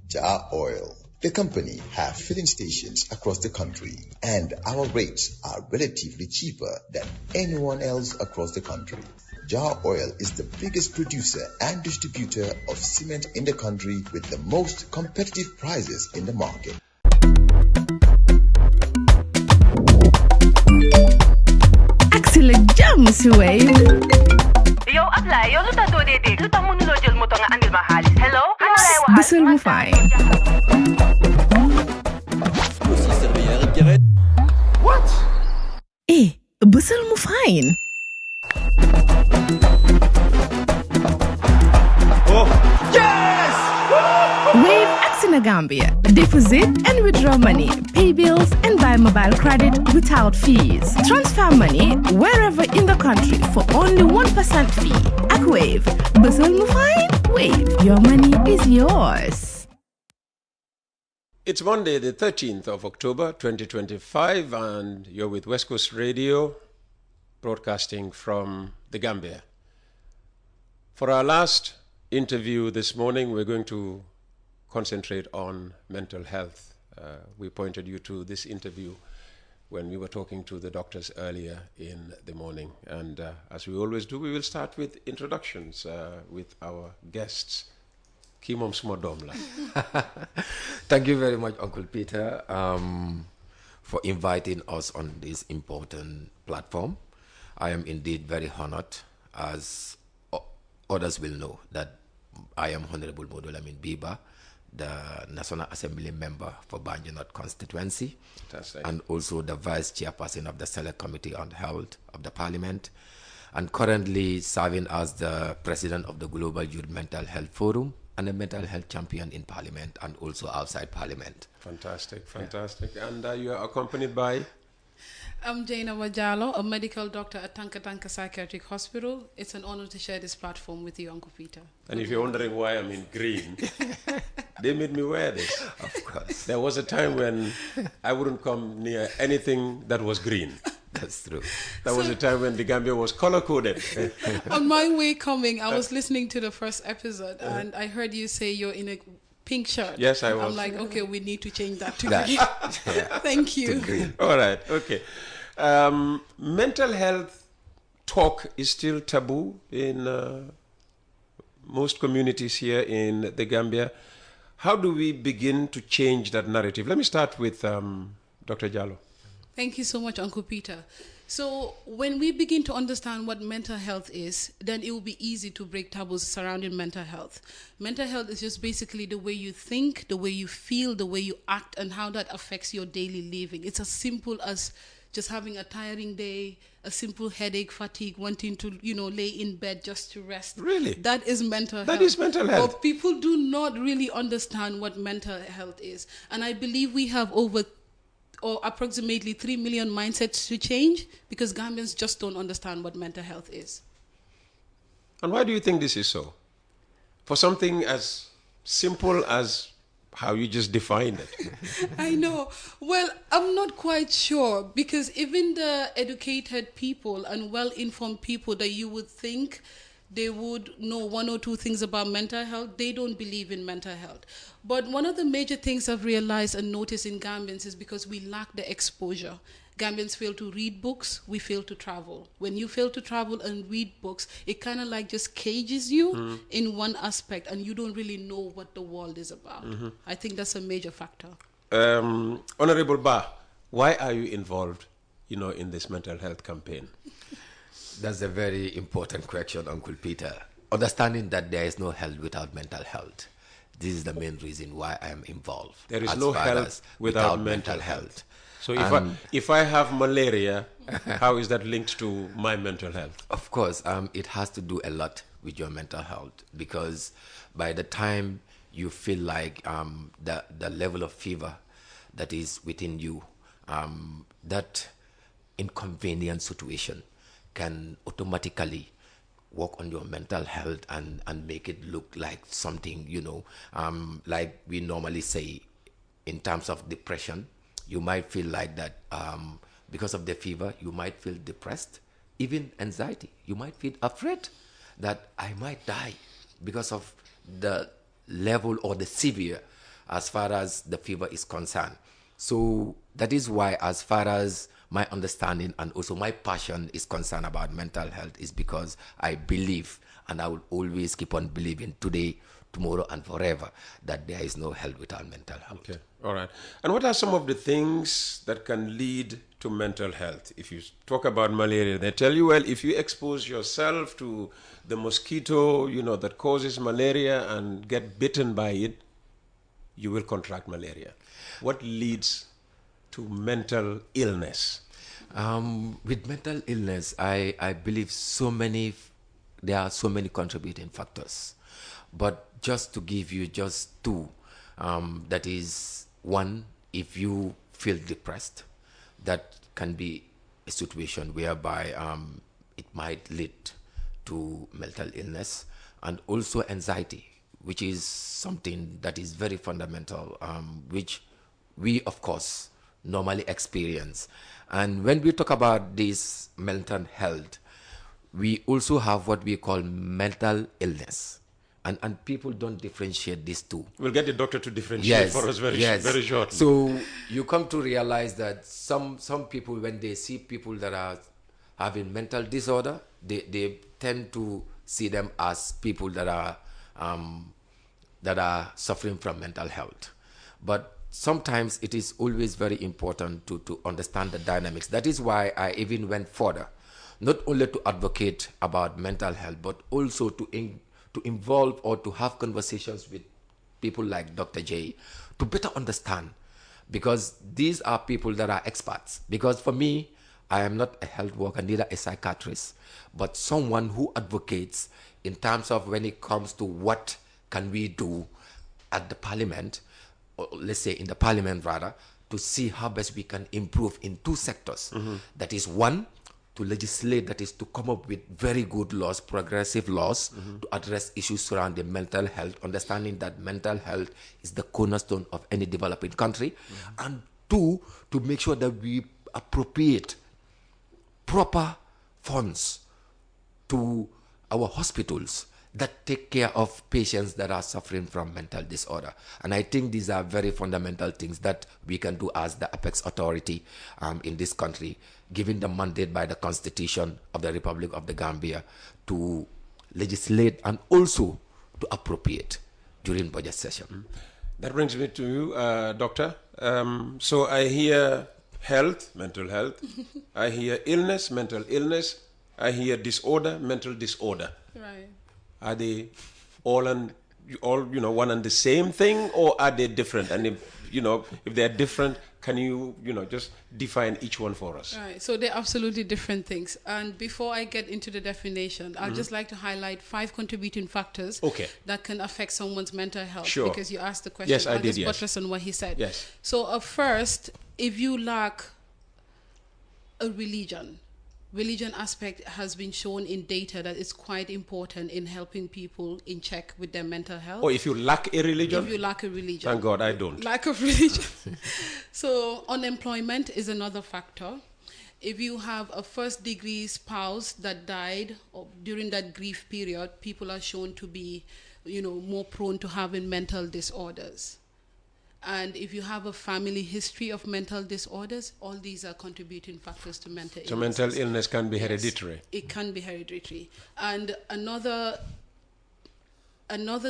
Jar Oil. The company have filling stations across the country, and our rates are relatively cheaper than anyone else across the country. Jar Oil is the biggest producer and distributor of cement in the country with the most competitive prices in the market. Axel jam si Wave. Yo, apply. Yo, luta do dede. Luta mo nulo jël moto nga andil ma xaalis. Hello? Ano lay waxal? Bisul mu fine. What? Bisul mu fine. Oh, yes! Wave Axina Gambia. Deposit and withdraw money, pay bills and buy mobile credit without fees. Transfer money wherever in the country for only 1% fee. At Wave. Bisul mu fine? Wave. Your money is yours. It's Monday, the 13th of October, 2025, and you're with West Coast Radio, broadcasting from the Gambia. For our last interview this morning, we're going to concentrate on mental health. We pointed you to this interview when we were talking to the doctors earlier in the morning. And as we always do, we will start with introductions with our guests. Kimom Smodom la. Thank you very much, Uncle Peter, for inviting us on this important platform. I am indeed very honored, as others will know, that I am Honorable Modolamin Biba, the National Assembly member for Banjul North constituency, and also the Vice Chairperson of the Select Committee on Health of the Parliament, and currently serving as the President of the Global Youth Mental Health Forum, and a mental health champion in Parliament and also outside Parliament. Fantastic, fantastic. Yeah. And you are accompanied by? I'm Jaina Wajalo, a medical doctor at Tanka Tanka Psychiatric Hospital. It's an honor to share this platform with you, Uncle Peter. And if you're wondering why I'm in green, they made me wear this. Of course. There was a time when I wouldn't come near anything that was green. That's true. That was a time when the Gambia was color-coded. On my way coming, I was listening to the first episode, and I heard you say you're in a pink shirt. Yes, I was. I'm like, okay, we need to change that to green. Thank you. All right, okay. Mental health talk is still taboo in most communities here in the Gambia. How do we begin to change that narrative? Let me start with Dr. Jallo. Thank you so much, Uncle Peter. So when we begin to understand what mental health is, then it will be easy to break taboos surrounding mental health. Mental health is just basically the way you think, the way you feel, the way you act, and how that affects your daily living. It's as simple as just having a tiring day, a simple headache, fatigue, wanting to, lay in bed just to rest. Really? That is mental health. That is mental health. But people do not really understand what mental health is. And I believe we have approximately 3 million mindsets to change because Gambians just don't understand what mental health is. And why do you think this is so? For something as simple as how you just defined it. I know. Well, I'm not quite sure because even the educated people and well-informed people that you would think they would know one or two things about mental health, they don't believe in mental health. But one of the major things I've realized and noticed in Gambians is because we lack the exposure. Gambians fail to read books, we fail to travel. When you fail to travel and read books, it kind of like just cages you in one aspect and you don't really know what the world is about. I think that's a major factor. Honorable Ba, why are you involved, in this mental health campaign? That's a very important question, Uncle Peter. Understanding that there is no health without mental health. This is the main reason why I am involved. There is no health without mental health. So if I have malaria, how is that linked to my mental health? Of course, it has to do a lot with your mental health because by the time you feel like the level of fever that is within you, that inconvenient situation can automatically work on your mental health and make it look like something, like we normally say in terms of depression. You might feel like that because of the fever, you might feel depressed, even anxiety. You might feel afraid that I might die because of the level or the severe as far as the fever is concerned. So that is why, as far as my understanding and also my passion is concerned about mental health, is because I believe, and I will always keep on believing today, tomorrow, and forever, that there is no health without mental health. Okay, all right. And what are some of the things that can lead to mental health? If you talk about malaria, they tell you, well, if you expose yourself to the mosquito, that causes malaria and get bitten by it, you will contract malaria. What leads to mental illness? With mental illness, I believe there are so many contributing factors. But just to give you just two, that is, one, if you feel depressed, that can be a situation whereby it might lead to mental illness, and also anxiety, which is something that is very fundamental, which we, of course, normally experience. And when we talk about this mental health, we also have what we call mental illness. And people don't differentiate these two. We'll get the doctor to differentiate for us very shortly. So you come to realize that some people, when they see people that are having mental disorder, they tend to see them as people that are suffering from mental health. But sometimes it is always very important to understand the dynamics. That is why I even went further, not only to advocate about mental health, but also to involve or to have conversations with people like Dr. J to better understand, because these are people that are experts. Because for me, I am not a health worker, neither a psychiatrist, but someone who advocates in terms of when it comes to what can we do at the parliament, or let's say in the parliament rather, to see how best we can improve in two sectors. That is, one, to legislate, that is to come up with very good laws, progressive laws, to address issues surrounding mental health, understanding that mental health is the cornerstone of any developing country. And two, to make sure that we appropriate proper funds to our hospitals that take care of patients that are suffering from mental disorder. And I think these are very fundamental things that we can do as the apex authority in this country, given the mandate by the Constitution of the Republic of the Gambia to legislate and also to appropriate during budget session. That brings me to you, Doctor. So I hear health, mental health. I hear illness, mental illness. I hear disorder, mental disorder. Right. Are they all one and the same thing, or are they different? And if they're different, can you just define each one for us? Right. So they're absolutely different things. And before I get into the definition, I'd just like to highlight 5 contributing factors that can affect someone's mental health. Sure. Because you asked the question. Yes, I'll I did. just buttress on what he said. Yes. So first, if you lack a religion aspect has been shown in data that is quite important in helping people in check with their mental health. Or if you lack a religion? If you lack a religion. Thank God I don't. Lack of religion. So unemployment is another factor. If you have a first-degree spouse that died during that grief period, people are shown to be, more prone to having mental disorders. And if you have a family history of mental disorders, all these are contributing factors to mental illness. So mental illness can be hereditary? Yes, it can be hereditary. And another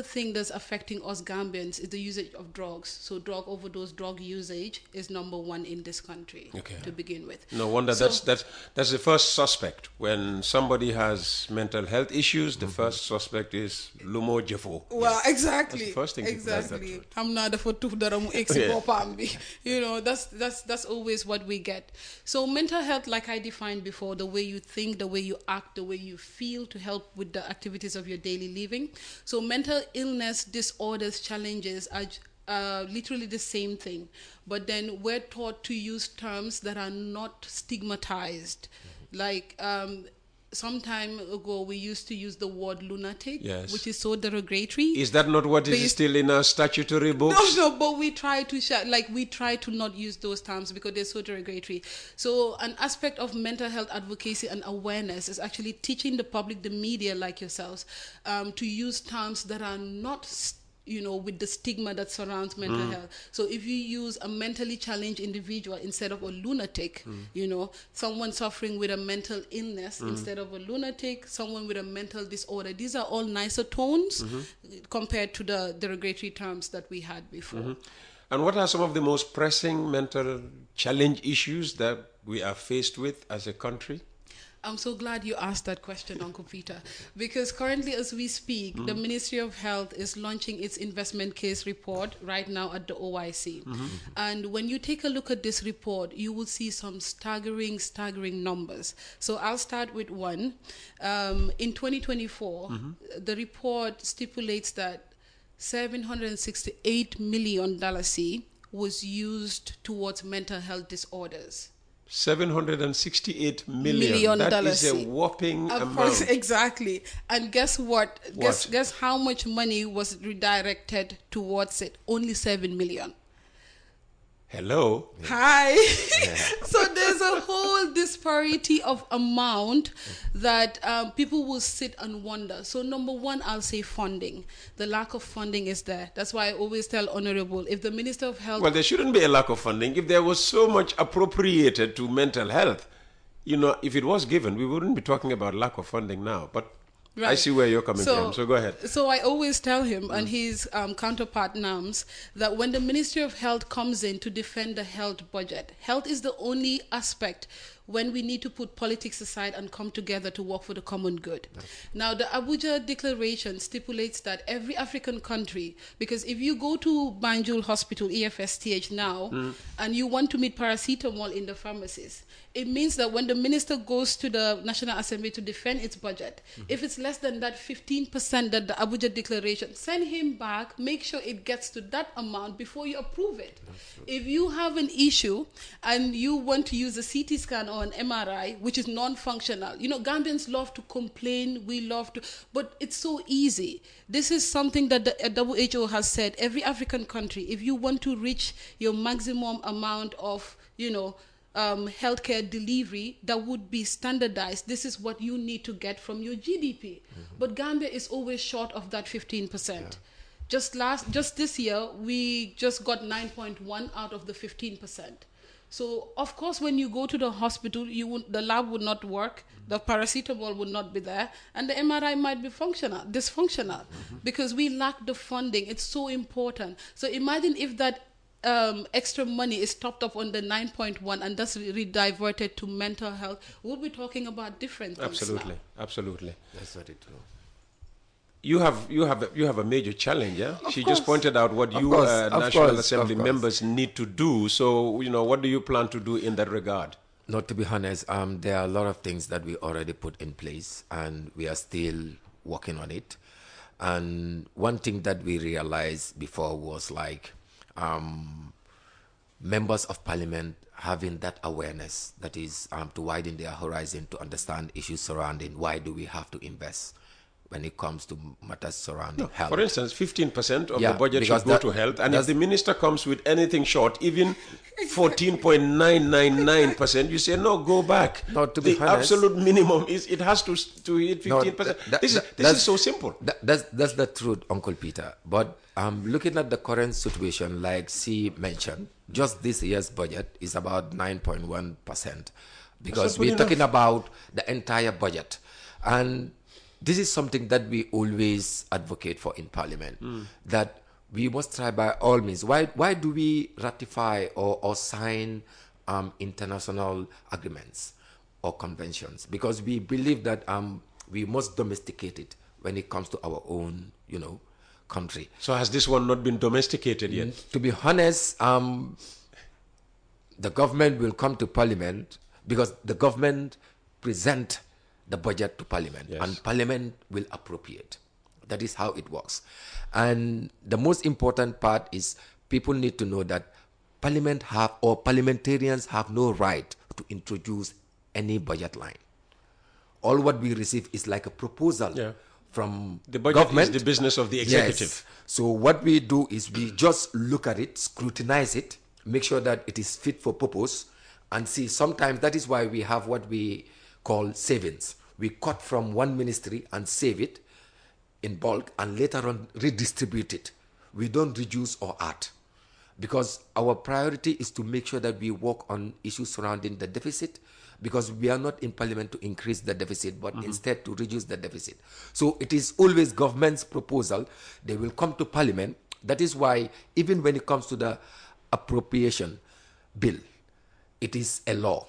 thing that's affecting us Gambians is the usage of drugs. So drug overdose, drug usage is number 1 in this country to begin with. No wonder. That's the first suspect. When somebody has mental health issues, the first suspect is Lumo Jeffo. Well, exactly. That's the first thing. Exactly. I'm not the that's always what we get. So mental health, like I defined before, the way you think, the way you act, the way you feel to help with the activities of your daily living. So mental illness, disorders, challenges are literally the same thing, but then we're taught to use terms that are not stigmatized. Like some time ago, we used to use the word lunatic, which is so derogatory. Is that not what is still in our statutory books? No, but we try to not use those terms because they're so derogatory. So an aspect of mental health advocacy and awareness is actually teaching the public, the media like yourselves, to use terms that are not with the stigma that surrounds mental health. So if you use a mentally challenged individual instead of a lunatic, someone suffering with a mental illness instead of a lunatic, someone with a mental disorder, these are all nicer tones compared to the derogatory terms that we had before. And what are some of the most pressing mental challenge issues that we are faced with as a country? I'm so glad you asked that question, Uncle Peter, because currently as we speak, the Ministry of Health is launching its investment case report right now at the OIC. And when you take a look at this report, you will see some staggering numbers. So I'll start with one. In 2024, the report stipulates that $768 million was used towards mental health disorders. $768 million. That is a whopping amount. Exactly. And guess what? Guess how much money was redirected towards it? Only $7 million. Hello. Hi. So there's a whole disparity of amount that people will sit and wonder. So number one, I'll say funding. The lack of funding is there. That's why I always tell Honorable, if the Minister of Health... Well, there shouldn't be a lack of funding. If there was so much appropriated to mental health, if it was given, we wouldn't be talking about lack of funding now. But right. I see where you're coming from, so go ahead. So I always tell him and his counterpart NAMS that when the Ministry of Health comes in to defend the health budget, health is the only aspect when we need to put politics aside and come together to work for the common good. Now, the Abuja Declaration stipulates that every African country, because if you go to Banjul Hospital, EFSTH now, and you want to meet paracetamol in the pharmacies, it means that when the minister goes to the National Assembly to defend its budget, if it's less than that 15% that the Abuja Declaration, send him back, make sure it gets to that amount before you approve it. If you have an issue and you want to use a CT scan or an MRI, which is non-functional, Gambians love to complain, we love to, but it's so easy. This is something that the WHO has said, every African country, if you want to reach your maximum amount of, healthcare delivery that would be standardized, this is what you need to get from your GDP. But Gambia is always short of that 15%. Just this year, we just got 9.1 out of the 15%. So, of course, when you go to the hospital, the lab would not work, the paracetamol would not be there, and the MRI might be dysfunctional, because we lack the funding. It's so important. So imagine if that extra money is topped up on the 9.1 and that's diverted to mental health, we'll be talking about different things. Absolutely. That's very true. You have a major challenge, yeah? She just pointed out what National Assembly members need to do. So, what do you plan to do in that regard? Not to be honest, there are a lot of things that we already put in place and we are still working on it. And one thing that we realized before was members of parliament having that awareness, that is to widen their horizon to understand issues surrounding why do we have to invest when it comes to matters surrounding health. For instance, 15% of the budget should go to health, and if the minister comes with anything short, even 14.999%, you say, no, go back. Not to be the honest, absolute minimum is it has to hit 15%. This is so simple. That's the truth, Uncle Peter. But looking at the current situation, like C mentioned, just this year's budget is about 9.1%, because we're talking about the entire budget. And this is something that we always advocate for in Parliament, that we must try by all means. Why do we ratify or sign international agreements or conventions? Because we believe that we must domesticate it when it comes to our own, country. So has this one not been domesticated yet? To be honest, the government will come to Parliament because the government present the budget to Parliament, and Parliament will appropriate. That is how it works. And the most important part is people need to know that parliamentarians have no right to introduce any budget line. All what we receive is like a proposal from the budget government. Is the business of the executive. Yes. So what we do is we just look at it, scrutinize it, make sure that it is fit for purpose, and see. Sometimes that is why we have what we call savings. We cut from one ministry and save it in bulk and later on redistribute it we don't reduce or add, because our priority is to make sure that we work on issues surrounding the deficit, because we are not in parliament to increase the deficit, but instead to reduce the deficit. So it is always government's proposal. They will come to parliament. That is why even when it comes to the appropriation bill, it is a law.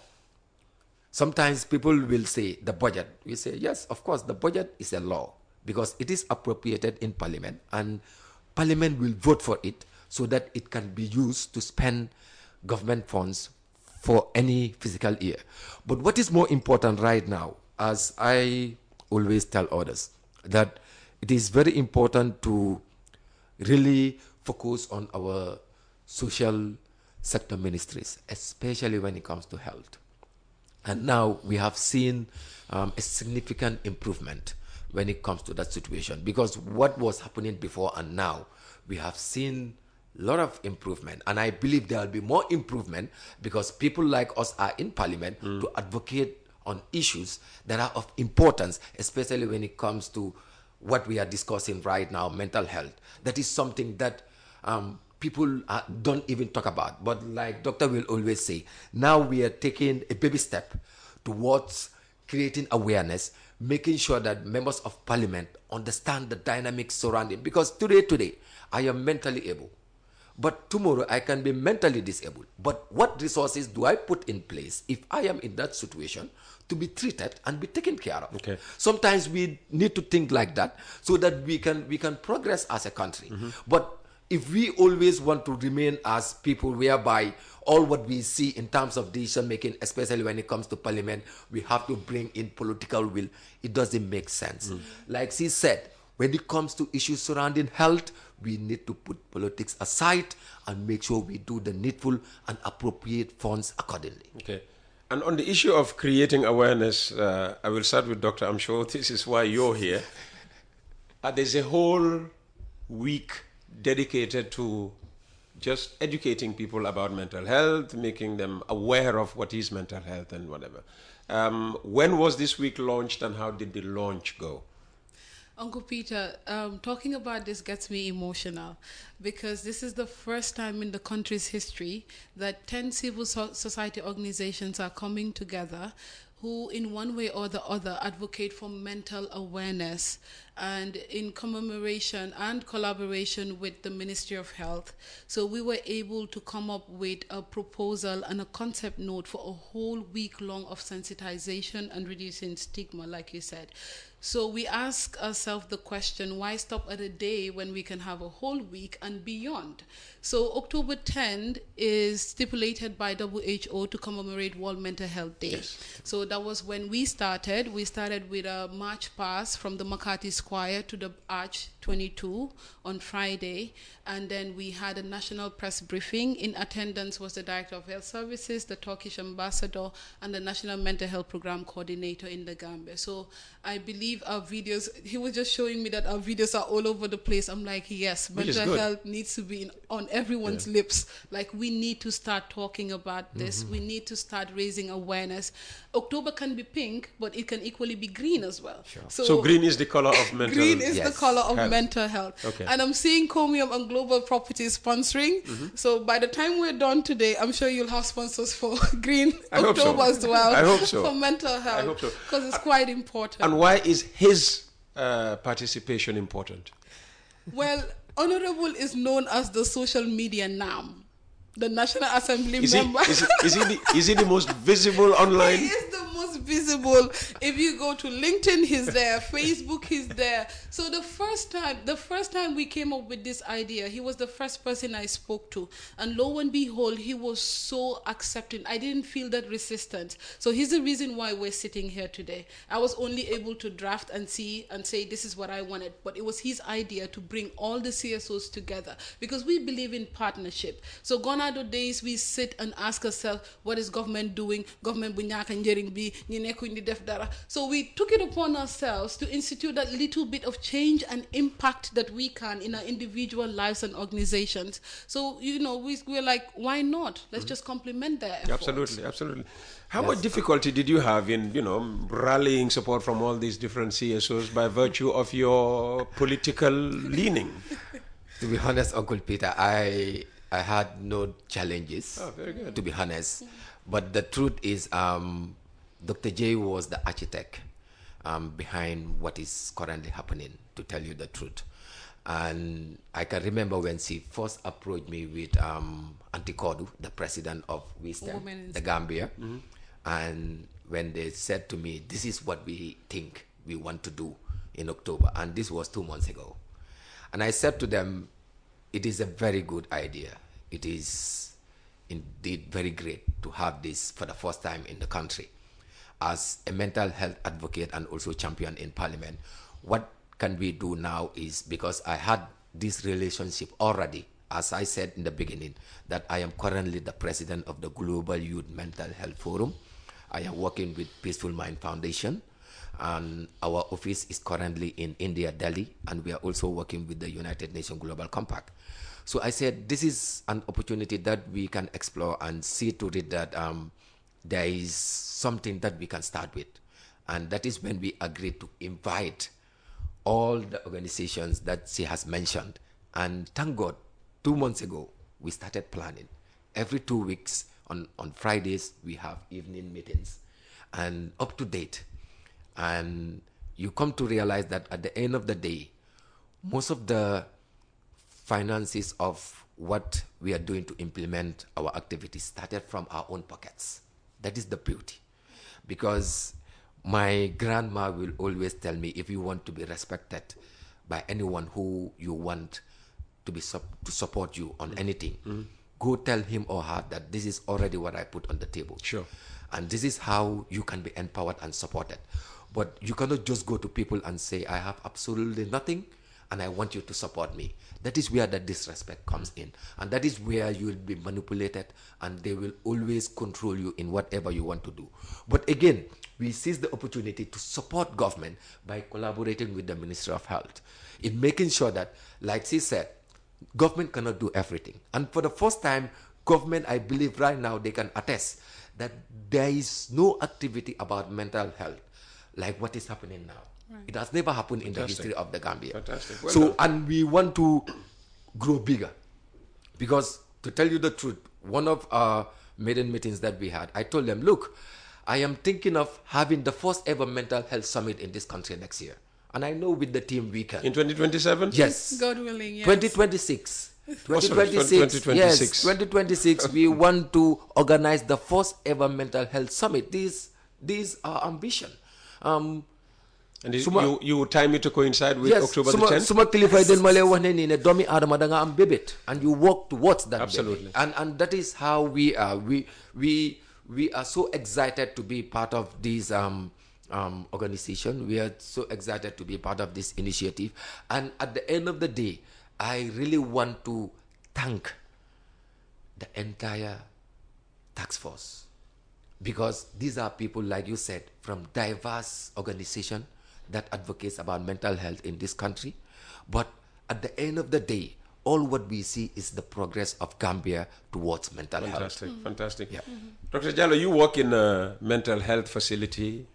Sometimes people will say the budget. We say, yes, of course, the budget is a law because it is appropriated in parliament and parliament will vote for it so that it can be used to spend government funds for any fiscal year. But what is more important right now, as I always tell others, that it is very important to really focus on our social sector ministries, especially when it comes to health. And now we have seen a significant improvement when it comes to that situation, because what was happening before and now, we have seen a lot of improvement. And I believe there will be more improvement because people like us are in parliament to advocate on issues that are of importance, especially when it comes to what we are discussing right now, mental health. That is something that people don't even talk about. But like Doctor will always say, now we are taking a baby step towards creating awareness, making sure that members of parliament understand the dynamics surrounding. Because today, I am mentally able. But tomorrow I can be mentally disabled. But what resources do I put in place if I am in that situation to be treated and be taken care of? Okay. Sometimes we need to think like that so that we can progress as a country. But if we always want to remain as people whereby all what we see in terms of decision making, especially when it comes to parliament, we have to bring in political will, it doesn't make sense. Like she said, when it comes to issues surrounding health, we need to put politics aside and make sure we do the needful and appropriate funds accordingly. Okay. And on the issue of creating awareness, I will start with Doctor. I'm sure this is why you're here. There's a whole week dedicated to just educating people about mental health, making them aware of what is mental health and whatever. When was this week launched and how did the launch go? Uncle Peter, talking about this gets me emotional because this is the first time in the country's history that 10 civil society organizations are coming together who in one way or the other advocate for mental awareness, and in commemoration and collaboration with the Ministry of Health. So we were able to come up with a proposal and a concept note for a whole week long of sensitization and reducing stigma, like you said. So we ask ourselves the question, why stop at a day when we can have a whole week and beyond? So October 10th is stipulated by WHO to commemorate World Mental Health Day. Yes. So that was when we started. We started with a march past from the McCarthy Square to the Arch 22 on Friday. And then we had a national press briefing. In attendance was the Director of Health Services, the Turkish Ambassador, and the National Mental Health Program Coordinator in the Gambia. So I believe our videos, he was just showing me that our videos are all over the place. I'm like, yes, mental health needs to be on everyone's lips. Like, we need to start talking about this. We need to start raising awareness. October can be pink, but it can equally be green as well. Sure. So green is the color of mental health. Green is the color of mental health. Okay. And I'm seeing Comium and Global Properties sponsoring. So by the time we're done today, I'm sure you'll have sponsors for green October as well. I hope so. For mental health. I hope so. Because it's quite important. And why is his participation important? Well, Honorable is known as the social media NAM, the National Assembly member. Is he the most visible online? He is the most visible. If you go to LinkedIn, he's there. Facebook, he's there. So the first time we came up with this idea, he was the first person I spoke to. And lo and behold, he was so accepting. I didn't feel that resistance. So he's the reason why we're sitting here today. I was only able to draft and see and say, this is what I wanted. But it was his idea to bring all the CSOs together because we believe in partnership. So gone are the days we sit and ask ourselves, what is government doing? Government bu ñaka njëriñ bi, ñi nekkuñ di def dara. So we took it upon ourselves to institute that little bit of change and impact that we can in our individual lives and organizations. So, we're like, why not? Let's just complement their efforts. Absolutely. How much difficulty did you have in, rallying support from all these different CSOs by virtue of your political leaning? To be honest, Uncle Peter, I had no challenges. Oh, very good. To be honest, but the truth is, Dr. J was the architect behind what is currently happening. To tell you the truth, and I can remember when she first approached me with Auntie Kodu, the president of WISTEM, the Gambia, and when they said to me, "This is what we think we want to do in October," and this was 2 months ago. And I said to them, it is a very good idea. It is indeed very great to have this for the first time in the country. As a mental health advocate and also champion in Parliament, what can we do now is, because I had this relationship already, as I said in the beginning, that I am currently the president of the Global Youth Mental Health Forum. I am working with Peaceful Mind Foundation, and our office is currently in India, Delhi, and we are also working with the United Nations Global Compact. So I said, this is an opportunity that we can explore and see to it that there is something that we can start with. And that is when we agreed to invite all the organizations that she has mentioned. And thank God, 2 months ago, we started planning. Every 2 weeks, on Fridays, we have evening meetings, and up to date. And you come to realize that at the end of the day, most of the finances of what we are doing to implement our activities started from our own pockets. That is the beauty. Because my grandma will always tell me, if you want to be respected by anyone who you want to be to support you on anything, go tell him or her that this is already what I put on the table. Sure. And this is how you can be empowered and supported. But you cannot just go to people and say, I have absolutely nothing and I want you to support me. That is where the disrespect comes in. And that is where you will be manipulated, and they will always control you in whatever you want to do. But again, we seize the opportunity to support government by collaborating with the Ministry of Health in making sure that, like she said, government cannot do everything. And for the first time, government, I believe right now, they can attest that there is no activity about mental health like what is happening now. Right. It has never happened in the history of the Gambia. Fantastic. Well so, done. and we want to grow bigger. Because to tell you the truth, one of our maiden meetings that we had, I told them, look, I am thinking of having the first ever mental health summit in this country next year. And I know with the team we can. In 2027? Yes. God willing, yes. 2026. 2026. 2026. Yes, 2026. We want to organize the first ever mental health summit. These are ambition. And you time it to coincide with October the 10th? Suma kilifa den male wane ni ne domi adama danga am bebet, and you work towards that. Absolutely. Baby. And that is how we are. We are so excited to be part of this organization. We are so excited to be part of this initiative. And at the end of the day, I really want to thank the entire task force, because these are people, like you said, from diverse organizations that advocates about mental health in this country. But at the end of the day, all what we see is the progress of Gambia towards mental health. Fantastic. Yeah. Dr. Jallo, you work in a mental health facility,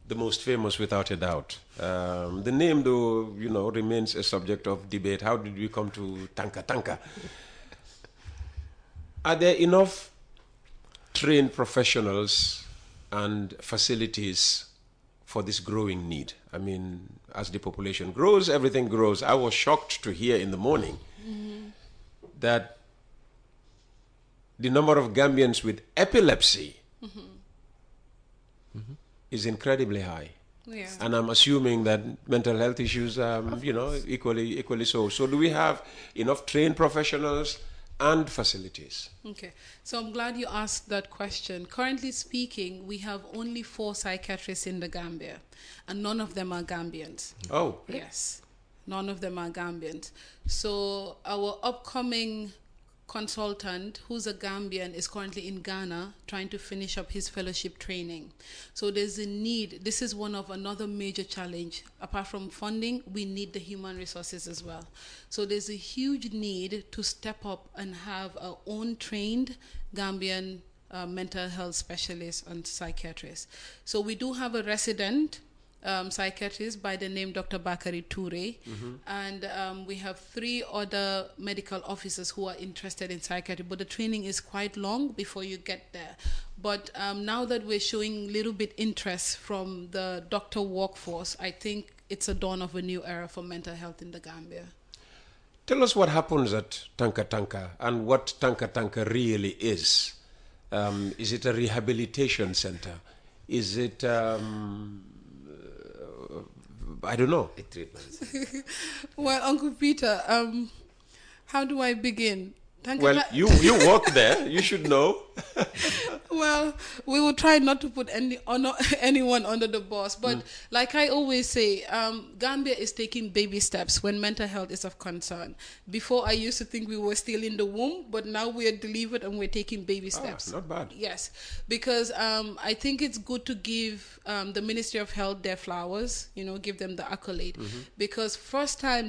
the most famous without a doubt. The name, though, remains a subject of debate. How did we come to Tanka? Are there enough trained professionals and facilities for this growing need? I mean, as the population grows, everything grows. I was shocked to hear in the morning that the number of Gambians with epilepsy is incredibly high. Yeah. And I'm assuming that mental health issues are, equally so. So do we have enough trained professionals and facilities? Okay, so I'm glad you asked that question. Currently speaking, we have only 4 psychiatrists in the Gambia, and none of them are Gambians. Oh. Yes, none of them are Gambians. So our upcoming consultant, who's a Gambian, is currently in Ghana trying to finish up his fellowship training. So there's a need. This is one of another major challenge. Apart from funding, we need the human resources as well. So there's a huge need to step up and have our own trained Gambian mental health specialists and psychiatrists. So we do have a resident psychiatrist by the name Dr. Bakari Toure, and we have 3 other medical officers who are interested in psychiatry, but the training is quite long before you get there. But now that we're showing a little bit interest from the doctor workforce, I think it's a dawn of a new era for mental health in the Gambia. Tell us what happens at Tanka Tanka and what Tanka Tanka really is. Is it a rehabilitation center? Is it, I don't know. A treatment. Well, Uncle Peter, how do I begin? Well, you work there. You should know. Well, we will try not to put anyone under the bus. But like I always say, Gambia is taking baby steps when mental health is of concern. Before, I used to think we were still in the womb, but now we are delivered and we're taking baby steps. Not bad. Yes, because I think it's good to give the Ministry of Health their flowers, give them the accolade. Because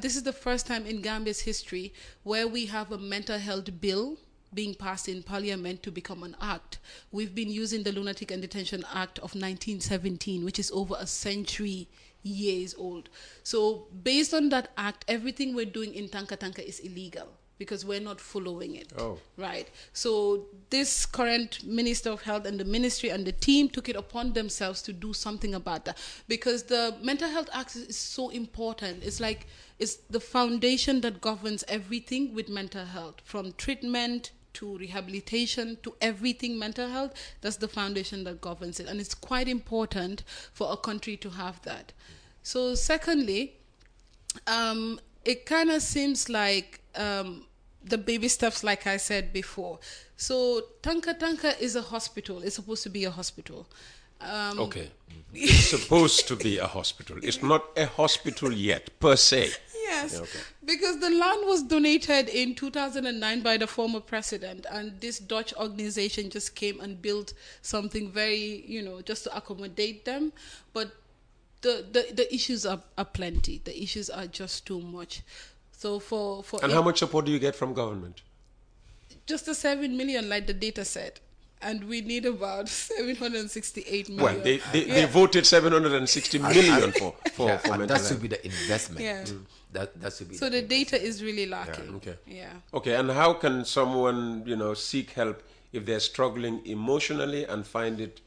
this is the first time in Gambia's history where we have a mental health bill being passed in Parliament to become an act. We've been using the Lunatic and Detention Act of 1917, which is over a century years old. So based on that act, everything we're doing in Tanka Tanka is illegal because we're not following it. Oh. Right. So this current Minister of Health and the ministry and the team took it upon themselves to do something about that, because the Mental Health Act is so important. It's the foundation that governs everything with mental health, from treatment to rehabilitation to everything mental health. That's the foundation that governs it. And it's quite important for a country to have that. So secondly, it kind of seems like the baby steps, like I said before. So Tanka Tanka is a hospital. It's supposed to be a hospital. Okay. It's supposed to be a hospital. It's not a hospital yet, per se. Yes, Yeah, okay. because the land was donated in 2009 by the former president, and this Dutch organization just came and built something very, just to accommodate them. But the issues are plenty. The issues are just too much. So And how much support do you get from government? Just the 7 million, like the data said. And we need about 768 million. Well, they voted 760 million for mental that should health. be the investment. Yeah. That should be. So the data is really lacking. Yeah, okay. Yeah. Okay, and how can someone, seek help if they're struggling emotionally and find it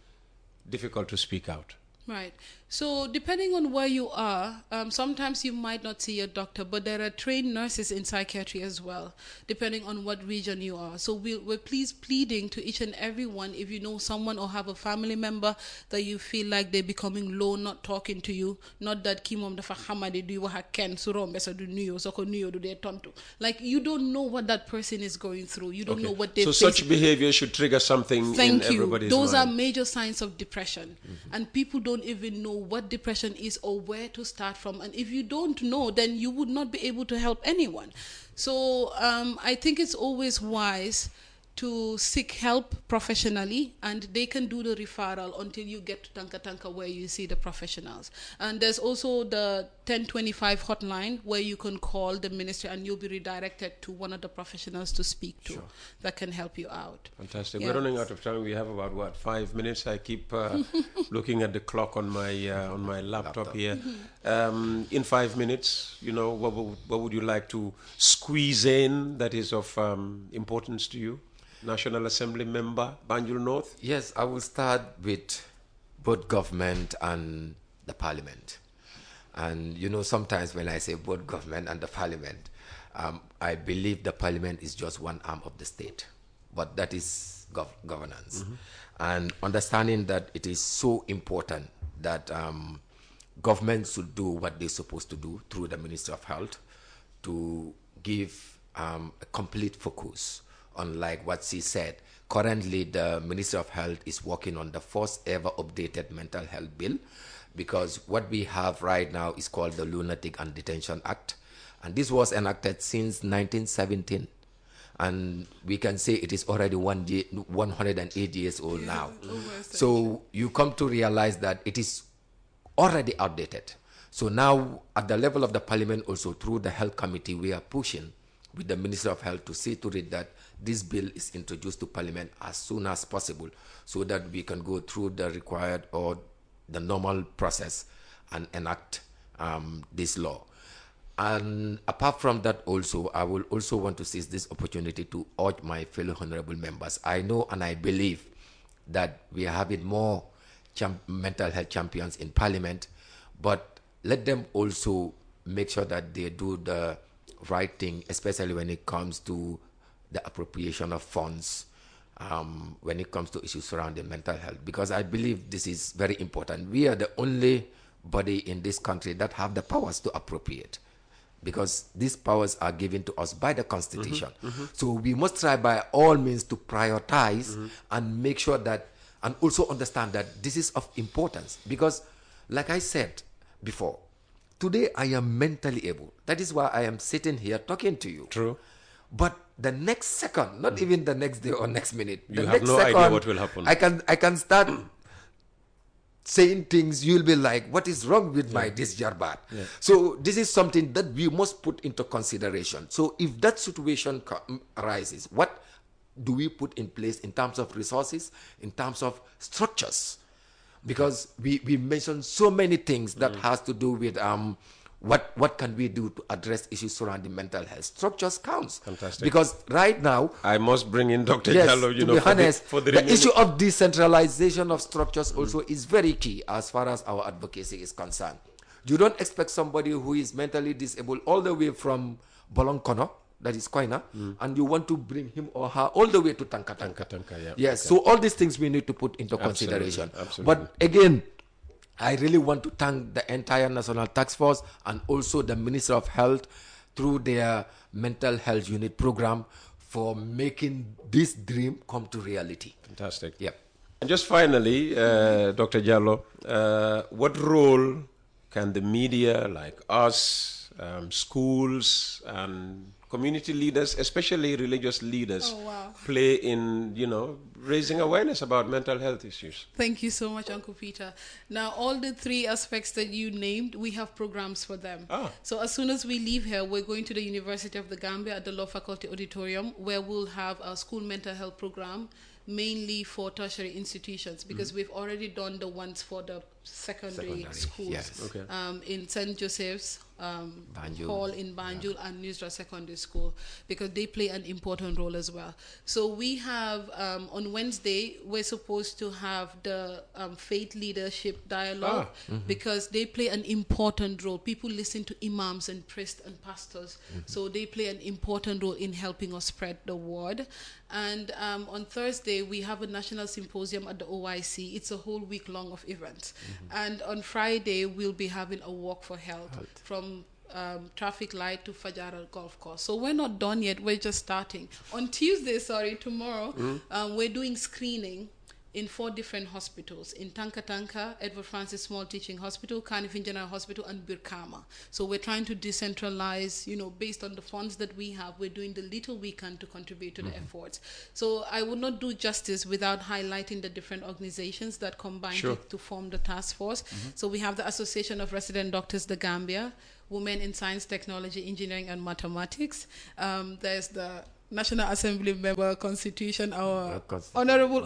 difficult to speak out? Right. So depending on where you are, sometimes you might not see a doctor, but there are trained nurses in psychiatry as well, depending on what region you are. So we're pleading to each and every one, if you know someone or have a family member that you feel like they're becoming low, not talking to you, not that kimom dafa hamade du wa ken surombe sa du nuyo soko nuyo du de tonto. Like, you don't know what that person is going through. You don't know what they're So such behavior should trigger something in everybody's Those mind. are major signs of depression. And people don't even know what depression is or where to start from. And if you don't know, then you would not be able to help anyone. So I think it's always wise to seek help professionally, and they can do the referral until you get to Tanka Tanka where you see the professionals. And there's also the 1025 hotline where you can call the ministry and you'll be redirected to one of the professionals to speak to that can help you out. Fantastic. Yeah. We're running out of time. We have about 5 minutes. I keep looking at the clock on my laptop here. In 5 minutes, what would you like to squeeze in that is of importance to you? National Assembly member, Banjul North? Yes, I will start with both government and the parliament. And sometimes when I say both government and the parliament, I believe the parliament is just one arm of the state, but that is governance. And understanding that it is so important that government should do what they're supposed to do through the Ministry of Health to give a complete focus on, like what she said. Currently, the Ministry of Health is working on the first ever updated mental health bill, because what we have right now is called the Lunatic and Detention Act. And this was enacted since 1917. And we can say it is already 108 years old now. So you come to realize that it is already outdated. So now at the level of the parliament, also through the health committee, we are pushing with the Minister of Health to see to it that this bill is introduced to Parliament as soon as possible, so that we can go through the required or the normal process and enact this law. And apart from that also, I will also want to seize this opportunity to urge my fellow honorable members. I know and I believe that we are having more mental health champions in Parliament, but let them also make sure that they do the right thing, especially when it comes to the appropriation of funds, when it comes to issues surrounding mental health, because I believe this is very important. We are the only body in this country that have the powers to appropriate, because these powers are given to us by the Constitution. So we must try by all means to prioritize and make sure that, and also understand that this is of importance, because like I said before, today I am mentally able. That is why I am sitting here talking to you. True. But the next second, not even the next day or next minute, You the have next no second, idea what will happen. I can start saying things, you'll be like, what is wrong with my this jarbat? So this is something that we must put into consideration. So if that situation arises, what do we put in place in terms of resources, in terms of structures? Because we mentioned so many things that has to do with what can we do to address issues surrounding mental health. Structures counts. Fantastic. Because right now, I must bring in Dr. yes, Jallo, to be honest, for the the issue of decentralization of structures also is very key as far as our advocacy is concerned. You don't expect somebody who is mentally disabled all the way from Bolonkono, that is Koina, and you want to bring him or her all the way to Tankatanka. yeah. Yes, so all these things we need to put into consideration. Absolutely. But again, I really want to thank the entire National Task Force and also the Minister of Health through their mental health unit program for making this dream come to reality. Fantastic. Yep. And just finally, Dr. Jallo, what role can the media like us, schools, and community leaders, especially religious leaders, play in, raising awareness about mental health issues? Thank you so much, Uncle Peter. Now, all the three aspects that you named, we have programs for them. So as soon as we leave here, we're going to the University of the Gambia at the Law Faculty Auditorium, where we'll have a school mental health program, mainly for tertiary institutions, because we've already done the ones for the secondary schools. Yes. Okay. In St. Joseph's Hall in Banjul and Nusra Secondary School, because they play an important role as well. So we have, on Wednesday, we're supposed to have the faith leadership dialogue, because they play an important role. People listen to imams and priests and pastors, so they play an important role in helping us spread the word. And on Thursday, we have a national symposium at the OIC. It's a whole week long of events. And on Friday, we'll be having a walk for health from traffic light to Fajara Golf Course. So we're not done yet. We're just starting. On Tuesday, tomorrow, we're doing screening in 4 different hospitals, in Tanka, Edward Francis Small Teaching Hospital, Carnifin General Hospital, and Birkama. So we're trying to decentralize, based on the funds that we have, we're doing the little we can to contribute to the efforts. So I would not do justice without highlighting the different organizations that combine to form the task force. So we have the Association of Resident Doctors, the Gambia, Women in Science, Technology, Engineering, and Mathematics. There's the National Assembly Member Constitution, our honorable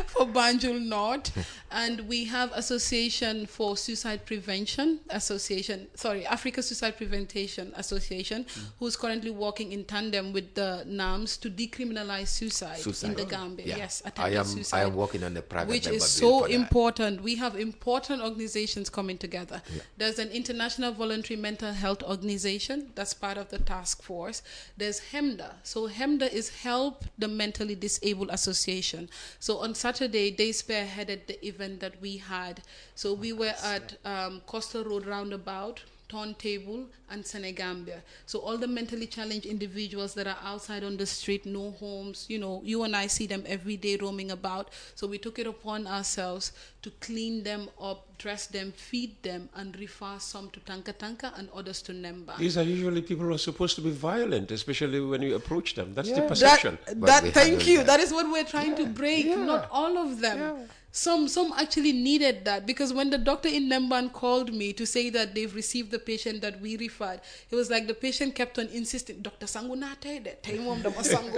for Banjul North. And we have Association for Suicide Prevention Africa Suicide Prevention Association, who's currently working in tandem with the NAMS to decriminalize suicide in the Gambia. Yes, attempted suicide. I am working on the private which member is bill so for that. important. We have important organizations coming together. There's an International Voluntary Mental Health Organization that's part of the task force. There's HEMDA. So HEMDA is Help the Mentally Disabled Association. So on Saturday, they spearheaded the event that we had. So we were at Coastal Road Roundabout, Turntable, and Senegambia. So all the mentally challenged individuals that are outside on the street, no homes, you and I see them every day roaming about. So we took it upon ourselves to clean them up, dress them, feed them, and refer some to Tanka and others to Nemba. These are usually people who are supposed to be violent, especially when you approach them. That's the perception. Thank you. That is what we're trying to break. Not all of them. Some actually needed that, because when the doctor in Nemban called me to say that they've received the patient that we referred, it was like the patient kept on insisting, Dr. Sangu na te de, te mom da masangu,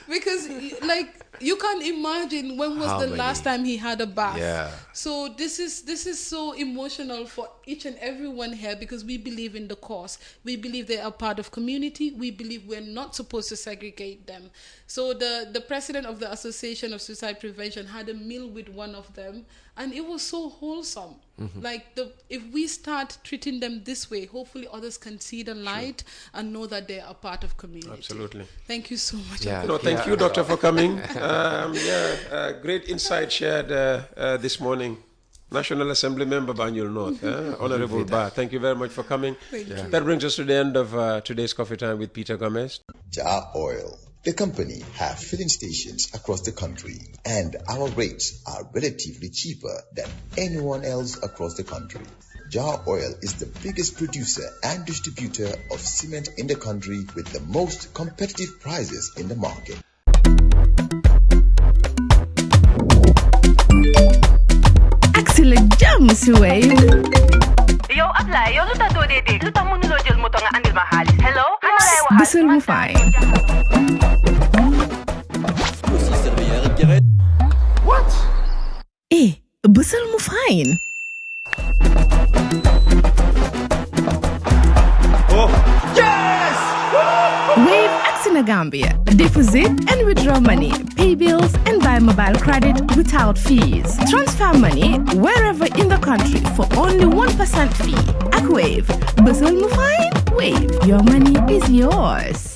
because like You can't imagine when was the last time he had a bath. Yeah. So this is so emotional for each and everyone here because we believe in the cause. We believe they are part of community. We believe we're not supposed to segregate them. So the president of the Association of Suicide Prevention had a meal with one of them, and it was so wholesome. Like if we start treating them this way, hopefully others can see the light and know that they are part of community. Absolutely. Thank you so much. Yeah. No, thank you, Doctor, for coming. Great insight shared this morning. National Assembly Member Banjul North, Honorable Ba. Thank you very much for coming. Thank you. That brings us to the end of today's Coffee Time with Peter Gomez. Jar Oil. The company have filling stations across the country, and our rates are relatively cheaper than anyone else across the country. Jar Oil is the biggest producer and distributor of cement in the country with the most competitive prices in the market. Excellent jams, Wave. Yo, apply. Yo, luta do dede. Luta mënuloo jël moto nga andil ma xaalis. Hello? Busel mu fine. What? Busel mu fine. Oh, yes! Wave Accina Gambia. Deposit and withdraw money, pay bills and buy mobile credit without fees. Transfer money wherever in the country for only 1% fee. Ak Wave. Busel mu fine. Wave. Your money is yours.